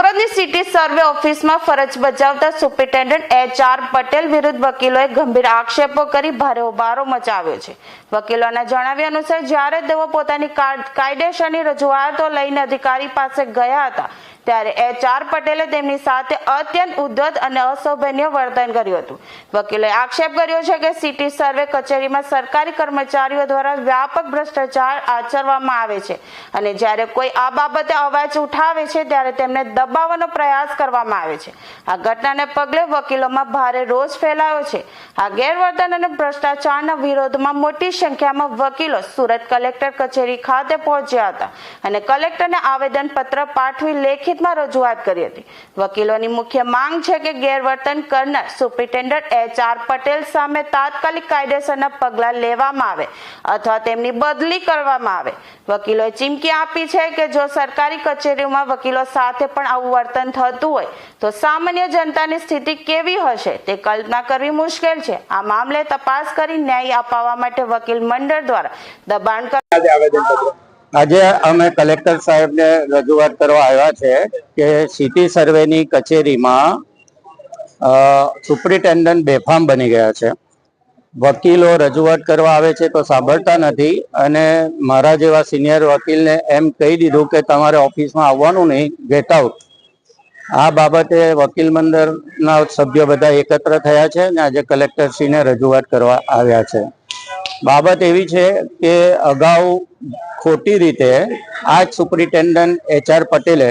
સુરતની city survey ઓફિસમાં ફરજ બજાવતા સુપ્રિન્ટેન્ડન્ટ HR પટેલ વિરુદ્ધ વકીલોએ ગંભીર આક્ષેપો કરી ભારે હોબાળો મચાવ્યો છે। વકીલોના જણાવ્યા અનુસાર જ્યારે તેઓ પોતાની કાયદેસરની રજૂઆતો લઈને અધિકારી પાસે ગયા હતા ત્યારે HR પટેલે તેમની સાથે અત્યંત ઉદ્ધત અને અસભ્ય વર્તન કર્યું હતું। વકીલોએ આક્ષેપ કર્યો છે કે સિટી સર્વે કચેરીમાં સરકારી કર્મચારીઓ દ્વારા વ્યાપક ભ્રષ્ટાચાર આચરવામાં આવે છે અને જ્યારે કોઈ આ બાબતે અવાજ ઉઠાવે છે ત્યારે તેમને દબાવવાનો પ્રયાસ કરવામાં આવે છે। આ ઘટનાને પગલે વકીલોમાં ભારે રોષ ફેલાયો છે। આ ગેરવર્તન અને ભ્રષ્ટાચારના વિરોધમાં મોટી સંખ્યામાં વકીલો સુરત કલેક્ટર કચેરી ખાતે પહોંચ્યા હતા અને કલેક્ટરને આવેદનપત્ર પાઠવી લેખિતમાં રજૂઆત કરી હતી। વકીલોની મુખ્ય માંગ છે કે ગેરવર્તન કરનાર સુપ્રિન્ટેન્ડન્ટ HR પટેલ સામે તાત્કાલિક કાયદેસરના પગલાં લેવામાં આવે અથવા તેમની બદલી કરવામાં આવે। વકીલોએ ચીમકી આપી છે કે જો સરકારી કચેરીઓમાં વકીલો સાથે પણ આવું વર્તન થતું હોય તો સામાન્ય જનતાની સ્થિતિ કેવી હશે તે કલ્પના કરવી મુશ્કેલ છે। આ મામલે તપાસ કરી ન્યાય અપાવવા માટે વકીલ મંડળ દ્વારા દબાણ આજે અમે કલેક્ટર સાહેબને રજૂઆત કરવા આવ્યા છે કે સિટી સર્વેની કચેરીમાં સુપ્રિન્ટેન્ડન્ટ બેફામ બની ગયા છે। વકીલો રજૂઆત કરવા આવે છે તો સાંભળતા નથી અને મારા જેવા સિનિયર વકીલને એમ કહી દીધું કે તમારે ઓફિસમાં આવવાનું નહીં, ગેટ આઉટ। આ બાબતે વકીલ મંડળના સભ્યો બધા એકત્ર થયા છે અને આજે કલેક્ટરશ્રીને રજૂઆત કરવા આવ્યા છે। બાબત એવી છે કે અગાઉ ખોટી રીતે આ જ સુપ્રિન્ટેન્ડન્ટ HR પટેલે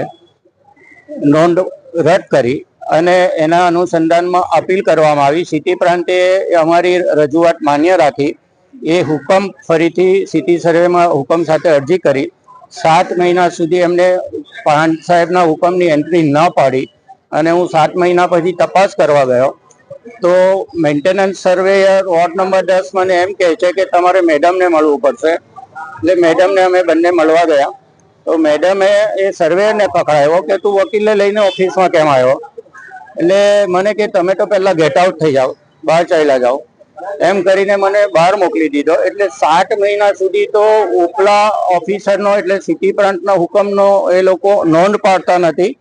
નોંધ રદ કરી અને એના અનુસંધાનમાં અપીલ કરવામાં આવી। સિટી પ્રાંતે અમારી રજૂઆત માન્ય રાખી એ હુકમ ફરીથી સિટી સર્વેમાં હુકમ સાથે અરજી કરી 7 મહિના સુધી એમને પ્રાંત સાહેબના હુકમની એન્ટ્રી ન પાડી અને હું 7 મહિના પછી તપાસ કરવા ગયો તો મેન્ટેનન્સ સર્વેયર વોર્ડ નંબર 10 મને એમ કહે છે કે તમારે મેડમને મળવું પડશે। એટલે મેડમને અમે બંને મળવા ગયા તો મેડમે એ સર્વેયરને પકડાયો કે તું વકીલને લઈને ઓફિસમાં કેમ આવ્યો? એટલે મને કે તમે તો પહેલા ગેટ આઉટ થઈ જાઓ, બહાર ચાલ્યા જાઓ, એમ કરીને મને બહાર મોકલી દીધો। એટલે 7 મહિના સુધી તો ઉપલા ઓફિસરનો એટલે સિટી પ્રાંતના હુકમનો એ લોકો નોંધ પાડતા નથી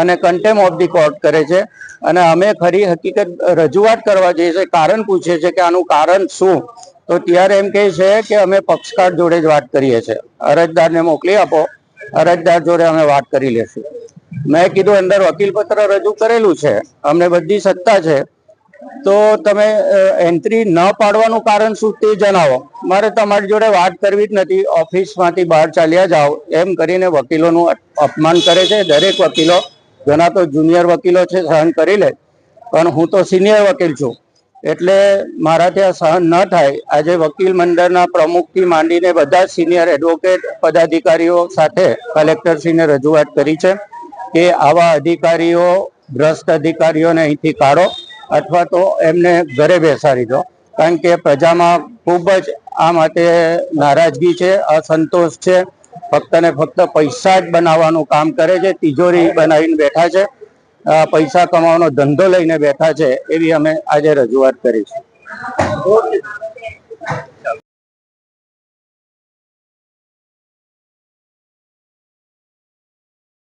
અને કન્ટેમ ઓફ ધી કોર્ટ કરે છે અને અમે ખરી હકીકત રજૂઆત કરવા જઈએ છીએ, કારણ પૂછે છે કે આનું કારણ શું, તો ત્યારે એમ કહે છે કે અમે પક્ષકાર જોડે જ વાત કરીએ છીએ, અરજદારને મોકલી આપો, અરજદાર જોડે અમે વાત કરી લેશું। મેં કીધું અંદર વકીલ પત્ર રજૂ કરેલું છે, અમને બધી સત્તા છે, તો તમે એન્ટ્રી ન પાડવાનું કારણ શું તે જણાવો, મારે તમારી જોડે વાત કરવી જ નથી, ઓફિસમાંથી બહાર ચાલ્યા જાઓ, એમ કરીને વકીલોનું અપમાન કરે છે। દરેક વકીલો, ઘણા તો જુનિયર વકીલો છે, સહન કરી લે, પણ હું તો સિનિયર વકીલ છું એટલે મારાથી આ સહન ન થાય। આજે વકીલ મંડળના પ્રમુખથી માંડીને બધા સિનિયર એડવોકેટ પદાધિકારીઓ સાથે કલેક્ટરશ્રીને રજૂઆત કરી છે કે આવા અધિકારીઓ, ભ્રષ્ટ અધિકારીઓને અહીંથી કાઢો અથવા તો એમને ઘરે બેસાડી દો, કારણ કે પ્રજામાં ખૂબ જ આ માટે નારાજગી છે, અસંતોષ છે। ફક્ત ને ફક્ત પૈસા જ બનાવવાનું કામ કરે છે, તિજોરી બનાવીને બેઠા છે, પૈસા કમાવાનો ધંધો લઈને બેઠા છે, એવી અમે આજે રજૂઆત કરી છે।